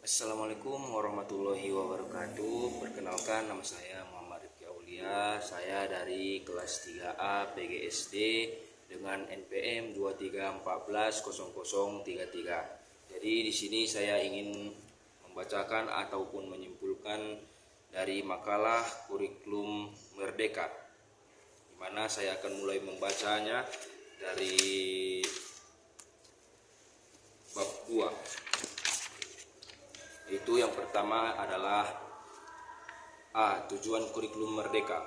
Assalamualaikum warahmatullahi wabarakatuh. Perkenalkan, nama saya Muhammad Rifki Aulia. Saya dari kelas 3A PGSD dengan NPM 23140033. Jadi di sini saya ingin membacakan ataupun menyimpulkan dari makalah kurikulum Merdeka, di mana saya akan mulai membacanya dari bab 2. Itu yang pertama adalah tujuan kurikulum Merdeka,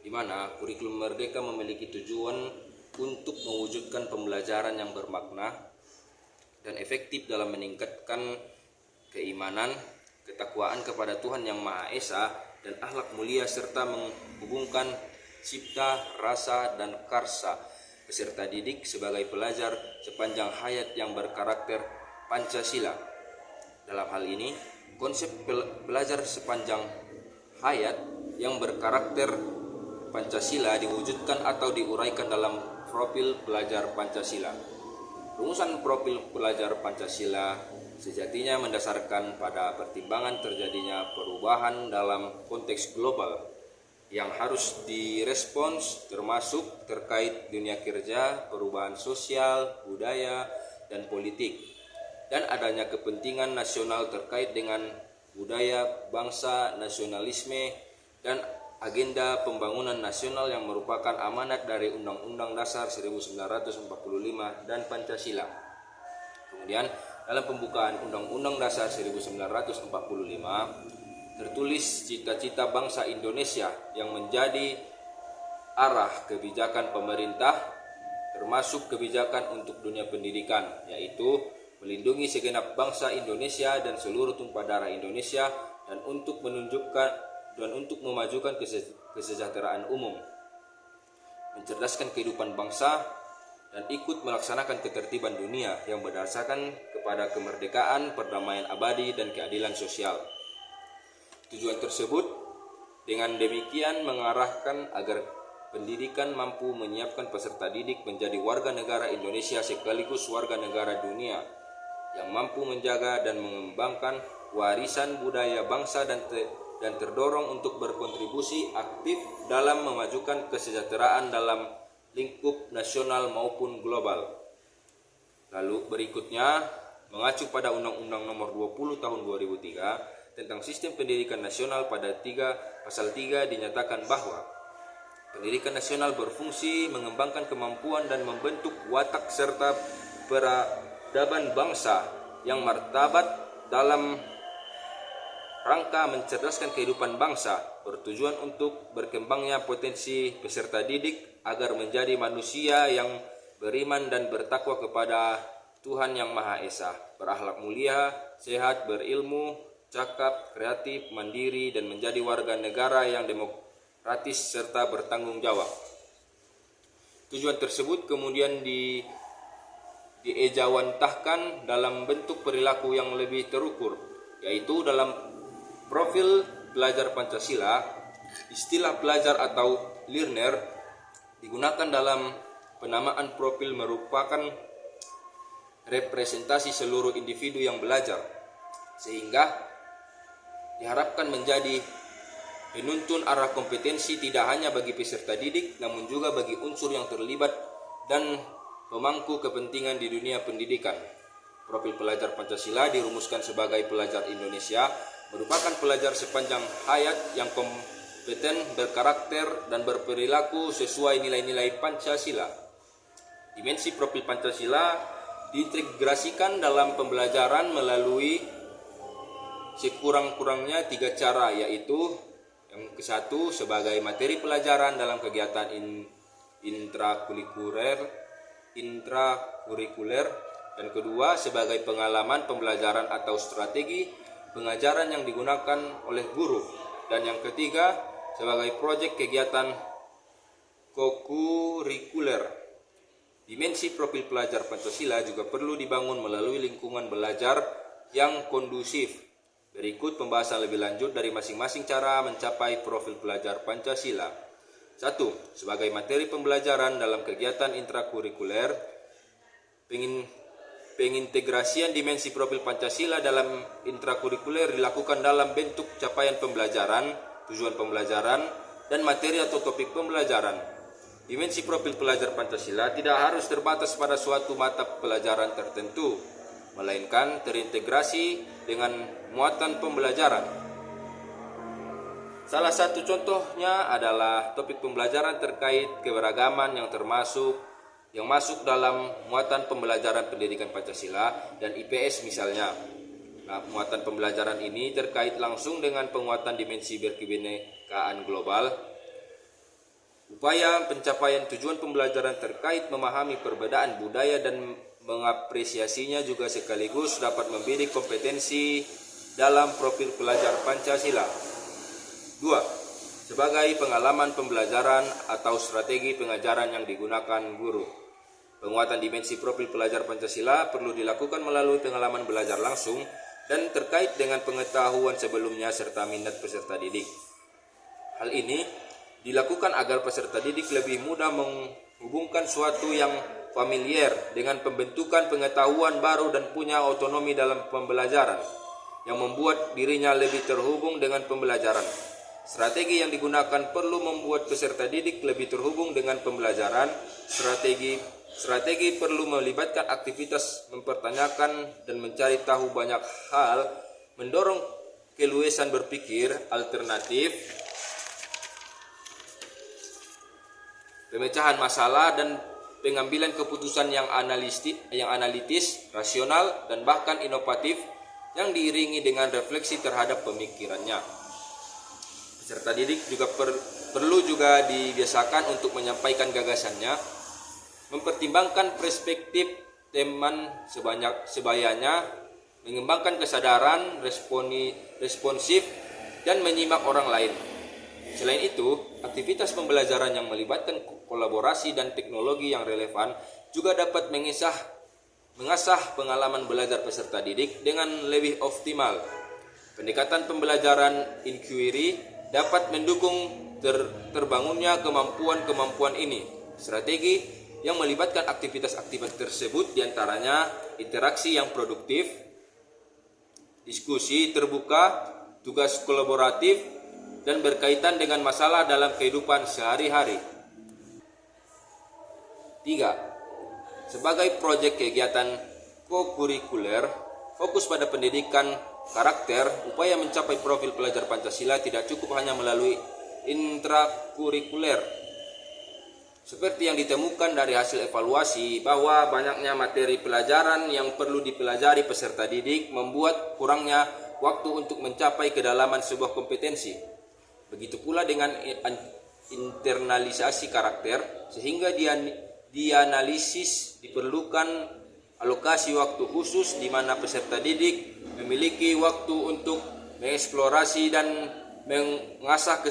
di mana kurikulum Merdeka memiliki tujuan untuk mewujudkan pembelajaran yang bermakna dan efektif dalam meningkatkan keimanan, ketakwaan kepada Tuhan Yang Maha Esa dan akhlak mulia, serta menghubungkan cipta, rasa, dan karsa peserta didik sebagai pelajar sepanjang hayat yang berkarakter Pancasila. Dalam hal ini, konsep belajar sepanjang hayat yang berkarakter Pancasila diwujudkan atau diuraikan dalam profil pelajar Pancasila. Rumusan profil pelajar Pancasila sejatinya mendasarkan pada pertimbangan terjadinya perubahan dalam konteks global yang harus direspons, termasuk terkait dunia kerja, perubahan sosial, budaya, dan politik, dan adanya kepentingan nasional terkait dengan budaya, bangsa, nasionalisme, dan agenda pembangunan nasional yang merupakan amanat dari Undang-Undang Dasar 1945 dan Pancasila. Kemudian dalam pembukaan Undang-Undang Dasar 1945 tertulis cita-cita bangsa Indonesia yang menjadi arah kebijakan pemerintah, termasuk kebijakan untuk dunia pendidikan, yaitu melindungi segenap bangsa Indonesia dan seluruh tumpah darah Indonesia, dan untuk memajukan kesejahteraan umum, mencerdaskan kehidupan bangsa, dan ikut melaksanakan ketertiban dunia yang berdasarkan kepada kemerdekaan, perdamaian abadi, dan keadilan sosial. Tujuan tersebut dengan demikian mengarahkan agar pendidikan mampu menyiapkan peserta didik menjadi warga negara Indonesia sekaligus warga negara dunia yang mampu menjaga dan mengembangkan warisan budaya bangsa dan terdorong untuk berkontribusi aktif dalam memajukan kesejahteraan dalam lingkup nasional maupun global. Lalu berikutnya, mengacu pada Undang-Undang Nomor 20 Tahun 2003 tentang Sistem Pendidikan Nasional pada Pasal 3 dinyatakan bahwa pendidikan nasional berfungsi mengembangkan kemampuan dan membentuk watak serta peradaban bangsa yang martabat dalam rangka mencerdaskan kehidupan bangsa, bertujuan untuk berkembangnya potensi peserta didik agar menjadi manusia yang beriman dan bertakwa kepada Tuhan Yang Maha Esa, berakhlak mulia, sehat, berilmu, cakap, kreatif, mandiri, dan menjadi warga negara yang demokratis serta bertanggung jawab. Tujuan tersebut kemudian diejawantahkan dalam bentuk perilaku yang lebih terukur, yaitu dalam profil pelajar Pancasila. Istilah pelajar atau learner digunakan dalam penamaan profil merupakan representasi seluruh individu yang belajar, sehingga diharapkan menjadi penuntun arah kompetensi tidak hanya bagi peserta didik, namun juga bagi unsur yang terlibat dan pemangku kepentingan di dunia pendidikan. Profil pelajar Pancasila dirumuskan sebagai pelajar Indonesia merupakan pelajar sepanjang hayat yang kompeten, berkarakter, dan berperilaku sesuai nilai-nilai Pancasila. Dimensi profil Pancasila diintegrasikan dalam pembelajaran melalui sekurang-kurangnya 3 cara, yaitu yang ke-1 sebagai materi pelajaran dalam kegiatan intrakurikuler, dan kedua sebagai pengalaman pembelajaran atau strategi pengajaran yang digunakan oleh guru, dan yang ketiga sebagai proyek kegiatan kokurikuler. Dimensi profil pelajar Pancasila juga perlu dibangun melalui lingkungan belajar yang kondusif. Berikut pembahasan lebih lanjut dari masing-masing cara mencapai profil pelajar Pancasila. 1. Sebagai materi pembelajaran dalam kegiatan intrakurikuler, pengintegrasian dimensi profil Pancasila dalam intrakurikuler dilakukan dalam bentuk capaian pembelajaran, tujuan pembelajaran, dan materi atau topik pembelajaran. Dimensi profil pelajar Pancasila tidak harus terbatas pada suatu mata pelajaran tertentu, melainkan terintegrasi dengan muatan pembelajaran. Salah satu contohnya adalah topik pembelajaran terkait keberagaman yang masuk dalam muatan pembelajaran pendidikan Pancasila dan IPS misalnya. Nah, muatan pembelajaran ini terkait langsung dengan penguatan dimensi berkebinekaan global. Upaya pencapaian tujuan pembelajaran terkait memahami perbedaan budaya dan mengapresiasinya juga sekaligus dapat membidik kompetensi dalam profil pelajar Pancasila. 2. Sebagai pengalaman pembelajaran atau strategi pengajaran yang digunakan guru. Penguatan dimensi profil pelajar Pancasila perlu dilakukan melalui pengalaman belajar langsung dan terkait dengan pengetahuan sebelumnya serta minat peserta didik. Hal ini dilakukan agar peserta didik lebih mudah menghubungkan suatu yang familiar dengan pembentukan pengetahuan baru dan punya otonomi dalam pembelajaran, yang membuat dirinya lebih terhubung dengan pembelajaran. Strategi yang digunakan perlu membuat peserta didik lebih terhubung dengan pembelajaran. Strategi perlu melibatkan aktivitas mempertanyakan dan mencari tahu banyak hal, mendorong keluasan berpikir alternatif, pemecahan masalah dan pengambilan keputusan yang analitis, rasional, dan bahkan inovatif yang diiringi dengan refleksi terhadap pemikirannya. Peserta didik juga perlu juga dibiasakan untuk menyampaikan gagasannya, mempertimbangkan perspektif teman sebayanya, mengembangkan kesadaran responsif, dan menyimak orang lain. Selain itu, aktivitas pembelajaran yang melibatkan kolaborasi dan teknologi yang relevan juga dapat mengasah pengalaman belajar peserta didik dengan lebih optimal. Pendekatan pembelajaran inquiry dapat mendukung terbangunnya kemampuan ini. Strategi yang melibatkan aktivitas-aktivitas tersebut diantaranya interaksi yang produktif, diskusi terbuka, tugas kolaboratif, dan berkaitan dengan masalah dalam kehidupan sehari-hari. 3. Sebagai proyek kegiatan kokurikuler, fokus pada pendidikan karakter, upaya mencapai profil pelajar Pancasila tidak cukup hanya melalui intrakurikuler. Seperti yang ditemukan dari hasil evaluasi bahwa banyaknya materi pelajaran yang perlu dipelajari peserta didik membuat kurangnya waktu untuk mencapai kedalaman sebuah kompetensi. Begitu pula dengan internalisasi karakter, sehingga dianalisis diperlukan alokasi waktu khusus di mana peserta didik memiliki waktu untuk mengeksplorasi dan mengasah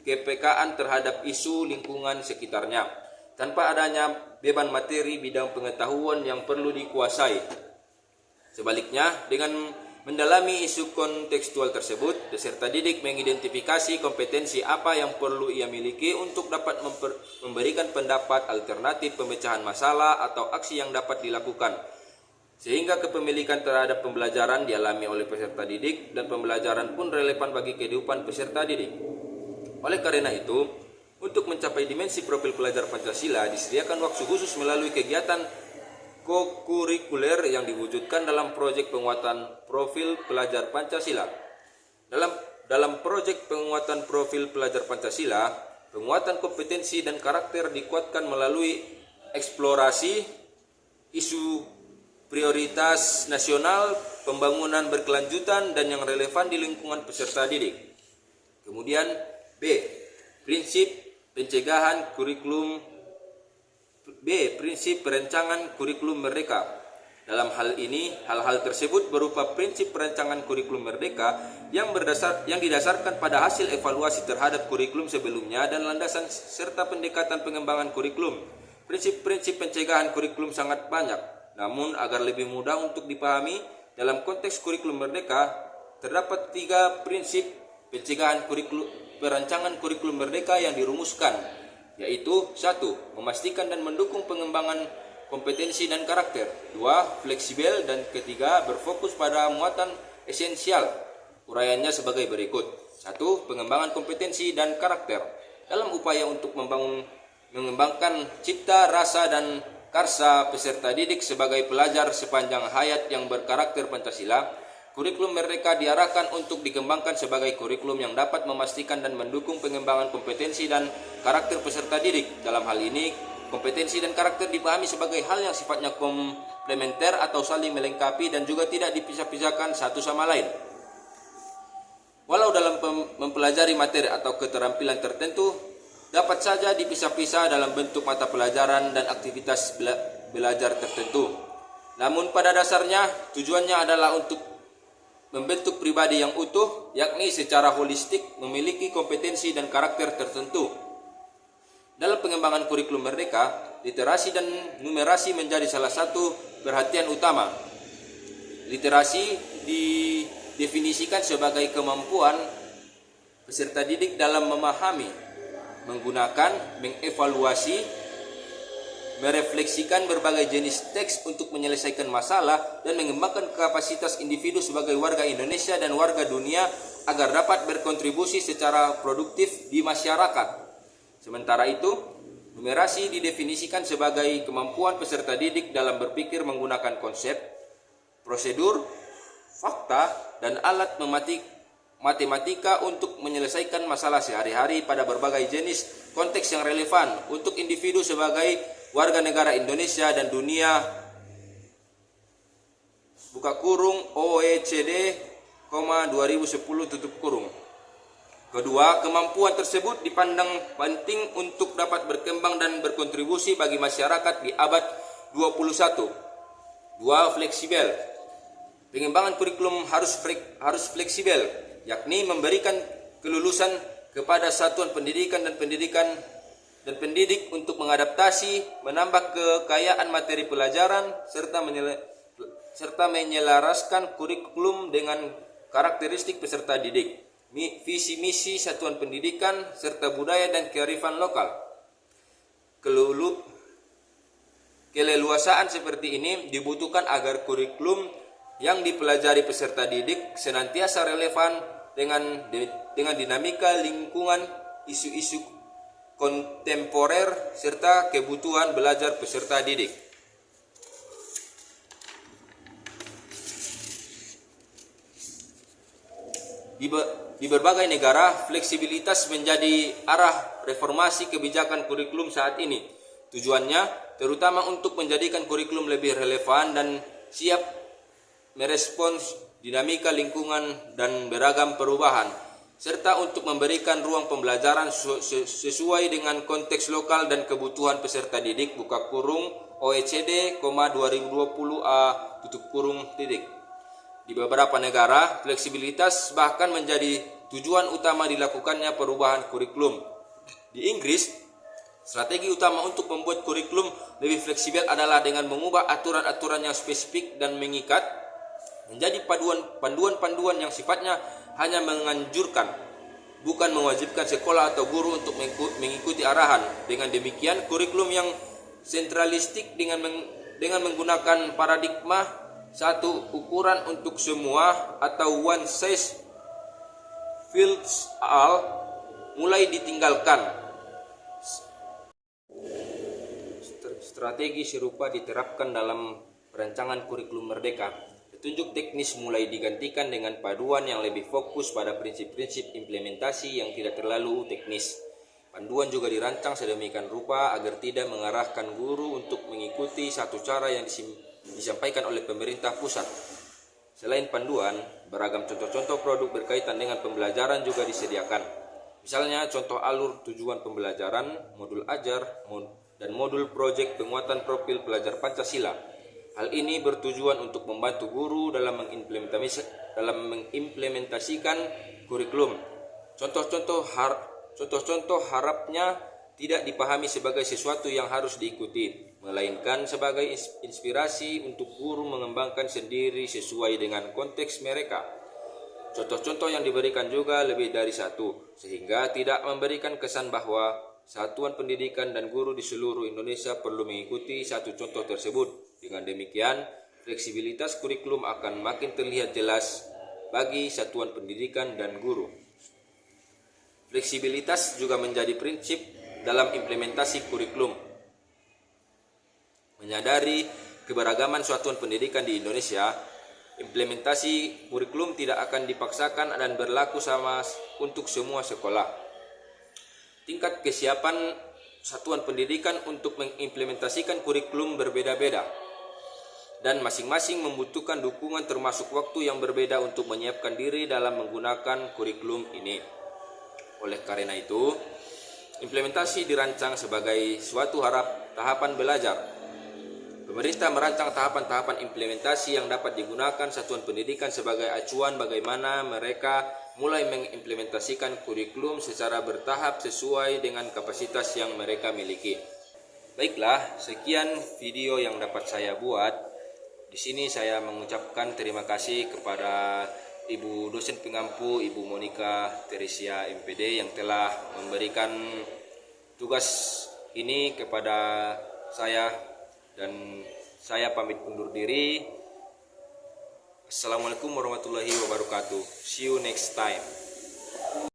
kepekaan terhadap isu lingkungan sekitarnya, tanpa adanya beban materi bidang pengetahuan yang perlu dikuasai. Sebaliknya, dengan mendalami isu kontekstual tersebut, peserta didik mengidentifikasi kompetensi apa yang perlu ia miliki untuk dapat memberikan pendapat alternatif pemecahan masalah atau aksi yang dapat dilakukan, sehingga kepemilikan terhadap pembelajaran dialami oleh peserta didik dan pembelajaran pun relevan bagi kehidupan peserta didik. Oleh karena itu, untuk mencapai dimensi profil pelajar Pancasila disediakan waktu khusus melalui kegiatan kokurikuler yang diwujudkan dalam proyek penguatan profil pelajar Pancasila. Dalam proyek penguatan profil pelajar Pancasila, penguatan kompetensi dan karakter dikuatkan melalui eksplorasi isu prioritas nasional, pembangunan berkelanjutan, dan yang relevan di lingkungan peserta didik. Kemudian B. Prinsip pencegahan kurikulum prinsip perencangan kurikulum merdeka. Dalam hal ini, hal-hal tersebut berupa prinsip perencangan kurikulum merdeka yang didasarkan pada hasil evaluasi terhadap kurikulum sebelumnya dan landasan serta pendekatan pengembangan kurikulum. Prinsip-prinsip pencegahan kurikulum sangat banyak, namun agar lebih mudah untuk dipahami, dalam konteks kurikulum merdeka terdapat 3 prinsip pencegahan perancangan kurikulum merdeka yang dirumuskan, yaitu 1. Memastikan dan mendukung pengembangan kompetensi dan karakter. 2. Fleksibel. Dan ketiga, berfokus pada muatan esensial. Uraiannya sebagai berikut. 1. Pengembangan kompetensi dan karakter. Dalam upaya untuk mengembangkan cipta, rasa, dan karsa peserta didik sebagai pelajar sepanjang hayat yang berkarakter Pancasila, kurikulum Merdeka diarahkan untuk dikembangkan sebagai kurikulum yang dapat memastikan dan mendukung pengembangan kompetensi dan karakter peserta didik. Dalam hal ini, kompetensi dan karakter dipahami sebagai hal yang sifatnya komplementer atau saling melengkapi dan juga tidak dipisah-pisahkan satu sama lain. Walau dalam mempelajari materi atau keterampilan tertentu dapat saja dipisah-pisah dalam bentuk mata pelajaran dan aktivitas belajar tertentu. Namun pada dasarnya tujuannya adalah untuk membentuk pribadi yang utuh, yakni secara holistik memiliki kompetensi dan karakter tertentu. Dalam pengembangan kurikulum Merdeka, literasi dan numerasi menjadi salah satu perhatian utama. Literasi didefinisikan sebagai kemampuan peserta didik dalam memahami, menggunakan, mengevaluasi, merefleksikan berbagai jenis teks untuk menyelesaikan masalah dan mengembangkan kapasitas individu sebagai warga Indonesia dan warga dunia agar dapat berkontribusi secara produktif di masyarakat. Sementara itu, numerasi didefinisikan sebagai kemampuan peserta didik dalam berpikir menggunakan konsep, prosedur, fakta, dan alat matematika untuk menyelesaikan masalah sehari-hari pada berbagai jenis konteks yang relevan untuk individu sebagai warga negara Indonesia dan dunia. Buka kurung OECD, 2010 tutup kurung. Kedua, kemampuan tersebut dipandang penting untuk dapat berkembang dan berkontribusi bagi masyarakat di abad 21. 2. Fleksibel. Pengembangan kurikulum harus fleksibel, yakni memberikan kelulusan kepada satuan pendidikan dan pendidik untuk mengadaptasi, menambah kekayaan materi pelajaran, serta menyelaraskan kurikulum dengan karakteristik peserta didik, visi misi satuan pendidikan, serta budaya dan kearifan lokal. Keleluasaan seperti ini dibutuhkan agar kurikulum yang dipelajari peserta didik senantiasa relevan dengan dinamika lingkungan, isu-isu kontemporer, serta kebutuhan belajar peserta didik. Di berbagai negara, fleksibilitas menjadi arah reformasi kebijakan kurikulum saat ini. Tujuannya terutama untuk menjadikan kurikulum lebih relevan dan siap merespons dinamika lingkungan dan beragam perubahan, serta untuk memberikan ruang pembelajaran sesuai dengan konteks lokal dan kebutuhan peserta didik. Buka kurung OECD, 2020A tutup kurung titik. Di beberapa negara, fleksibilitas bahkan menjadi tujuan utama dilakukannya perubahan kurikulum. Di Inggris, strategi utama untuk membuat kurikulum lebih fleksibel adalah dengan mengubah aturan-aturan yang spesifik dan mengikat menjadi panduan-panduan yang sifatnya hanya menganjurkan, bukan mewajibkan sekolah atau guru untuk mengikuti arahan. Dengan demikian, kurikulum yang sentralistik dengan menggunakan paradigma satu ukuran untuk semua atau one size fits all mulai ditinggalkan. Strategi serupa diterapkan dalam perancangan kurikulum Merdeka. Petunjuk teknis mulai digantikan dengan paduan yang lebih fokus pada prinsip-prinsip implementasi yang tidak terlalu teknis. Panduan juga dirancang sedemikian rupa agar tidak mengarahkan guru untuk mengikuti satu cara yang disampaikan oleh pemerintah pusat. Selain panduan, beragam contoh-contoh produk berkaitan dengan pembelajaran juga disediakan. Misalnya contoh alur tujuan pembelajaran, modul ajar, dan modul proyek penguatan profil pelajar Pancasila. Hal ini bertujuan untuk membantu guru dalam mengimplementasikan kurikulum. Contoh-contoh harapnya tidak dipahami sebagai sesuatu yang harus diikuti, melainkan sebagai inspirasi untuk guru mengembangkan sendiri sesuai dengan konteks mereka. Contoh-contoh yang diberikan juga lebih dari satu, sehingga tidak memberikan kesan bahwa satuan pendidikan dan guru di seluruh Indonesia perlu mengikuti satu contoh tersebut. Dengan demikian, fleksibilitas kurikulum akan makin terlihat jelas bagi satuan pendidikan dan guru. Fleksibilitas juga menjadi prinsip dalam implementasi kurikulum. Menyadari keberagaman satuan pendidikan di Indonesia, implementasi kurikulum tidak akan dipaksakan dan berlaku sama untuk semua sekolah. Tingkat kesiapan satuan pendidikan untuk mengimplementasikan kurikulum berbeda-beda, dan masing-masing membutuhkan dukungan termasuk waktu yang berbeda untuk menyiapkan diri dalam menggunakan kurikulum ini. Oleh karena itu, implementasi dirancang sebagai suatu tahapan belajar. Pemerintah merancang tahapan-tahapan implementasi yang dapat digunakan satuan pendidikan sebagai acuan bagaimana mereka mulai mengimplementasikan kurikulum secara bertahap sesuai dengan kapasitas yang mereka miliki. Baiklah, sekian video yang dapat saya buat. Di sini saya mengucapkan terima kasih kepada Ibu dosen pengampu, Ibu Monica Teresia MPD yang telah memberikan tugas ini kepada saya, dan saya pamit undur diri. Assalamualaikum warahmatullahi wabarakatuh. See you next time.